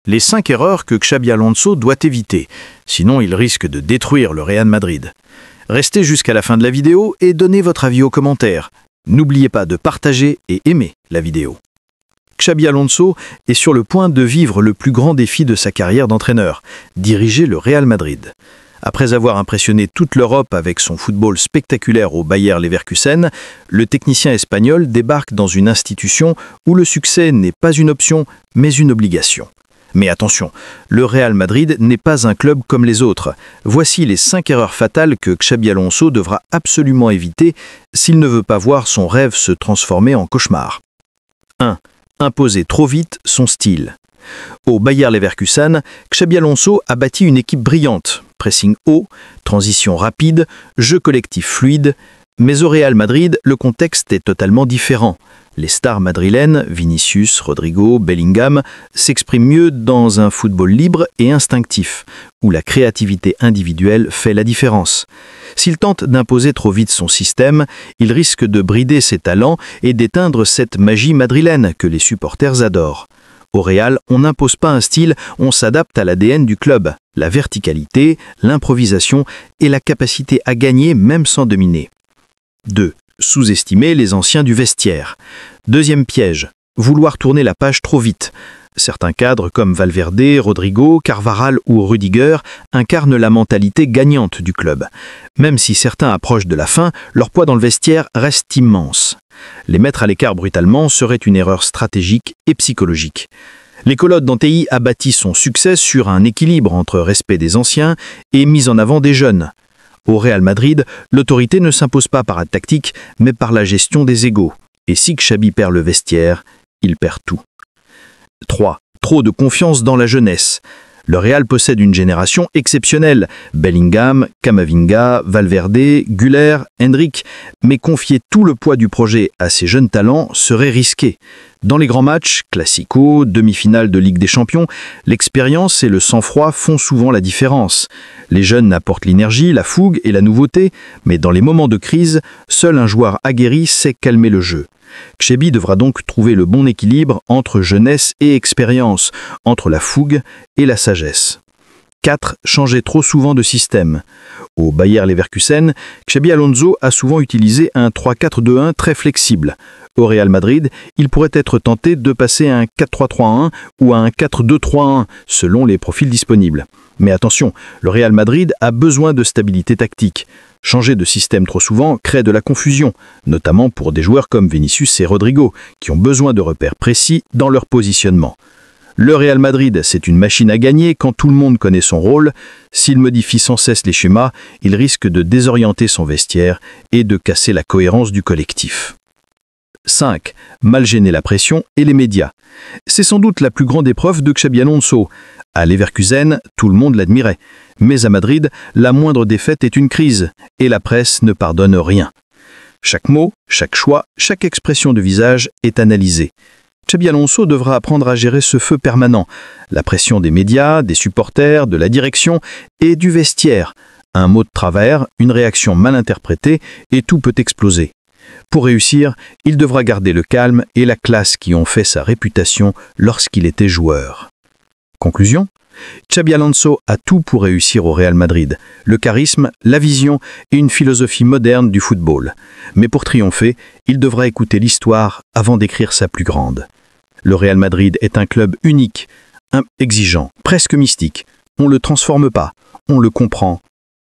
les 5 erreurs que Xabi Alonso doit éviter, sinon il risque de détruire le Real Madrid. Restez jusqu'à la fin de la vidéo et donnez votre avis aux commentaires. N'oubliez pas de partager et aimer la vidéo. Xabi Alonso est sur le point de vivre le plus grand défi de sa carrière d'entraîneur, diriger le Real Madrid. Après avoir impressionné toute l'Europe avec son football spectaculaire au Bayer Leverkusen, le technicien espagnol débarque dans une institution où le succès n'est pas une option, mais une obligation. Mais attention, le Real Madrid n'est pas un club comme les autres. Voici les 5 erreurs fatales que Xabi Alonso devra absolument éviter s'il ne veut pas voir son rêve se transformer en cauchemar. 1. Imposer trop vite son style. Au Bayer Leverkusen, Xabi Alonso a bâti une équipe brillante. Pressing haut, transition rapide, jeu collectif fluide. Mais au Real Madrid, le contexte est totalement différent. Les stars madrilènes, Vinicius, Rodrigo, Bellingham, s'expriment mieux dans un football libre et instinctif, où la créativité individuelle fait la différence. S'il tente d'imposer trop vite son système, il risque de brider ses talents et d'éteindre cette magie madrilène que les supporters adorent. Au Real, on n'impose pas un style, on s'adapte à l'ADN du club, la verticalité, l'improvisation et la capacité à gagner même sans dominer. 2. Sous-estimer les anciens du vestiaire. Deuxième piège, vouloir tourner la page trop vite. Certains cadres comme Valverde, Rodrigo, Carvajal ou Rudiger incarnent la mentalité gagnante du club. Même si certains approchent de la fin, leur poids dans le vestiaire reste immense. Les mettre à l'écart brutalement serait une erreur stratégique et psychologique. L'écolote d'Antei a bâti son succès sur un équilibre entre respect des anciens et mise en avant des jeunes. Au Real Madrid, l'autorité ne s'impose pas par la tactique, mais par la gestion des égos. Et si Xabi perd le vestiaire, il perd tout. 3. Trop de confiance dans la jeunesse. Le Real possède une génération exceptionnelle. Bellingham, Camavinga, Valverde, Güler, Hendrick. Mais confier tout le poids du projet à ces jeunes talents serait risqué. Dans les grands matchs, Classico, demi-finale de Ligue des Champions, l'expérience et le sang-froid font souvent la différence. Les jeunes apportent l'énergie, la fougue et la nouveauté, mais dans les moments de crise, seul un joueur aguerri sait calmer le jeu. Xabi devra donc trouver le bon équilibre entre jeunesse et expérience, entre la fougue et la sagesse. 4. Changer trop souvent de système. Au Bayer Leverkusen, Xabi Alonso a souvent utilisé un 3-4-2-1 très flexible. Au Real Madrid, il pourrait être tenté de passer à un 4-3-3-1 ou à un 4-2-3-1, selon les profils disponibles. Mais attention, le Real Madrid a besoin de stabilité tactique. Changer de système trop souvent crée de la confusion, notamment pour des joueurs comme Vinicius et Rodrigo, qui ont besoin de repères précis dans leur positionnement. Le Real Madrid, c'est une machine à gagner quand tout le monde connaît son rôle. S'il modifie sans cesse les schémas, il risque de désorienter son vestiaire et de casser la cohérence du collectif. 5. Mal gérer la pression et les médias. C'est sans doute la plus grande épreuve de Xabi Alonso. À Leverkusen, tout le monde l'admirait. Mais à Madrid, la moindre défaite est une crise, et la presse ne pardonne rien. Chaque mot, chaque choix, chaque expression de visage est analysée. Xabi Alonso devra apprendre à gérer ce feu permanent, la pression des médias, des supporters, de la direction et du vestiaire. Un mot de travers, une réaction mal interprétée, et tout peut exploser. Pour réussir, il devra garder le calme et la classe qui ont fait sa réputation lorsqu'il était joueur. Conclusion ? Xabi Alonso a tout pour réussir au Real Madrid, le charisme, la vision et une philosophie moderne du football. Mais pour triompher, il devra écouter l'histoire avant d'écrire sa plus grande. Le Real Madrid est un club unique, exigeant, presque mystique. On ne le transforme pas, on le comprend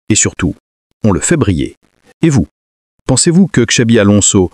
et surtout, on le fait briller. Et vous, pensez-vous que Xabi Alonso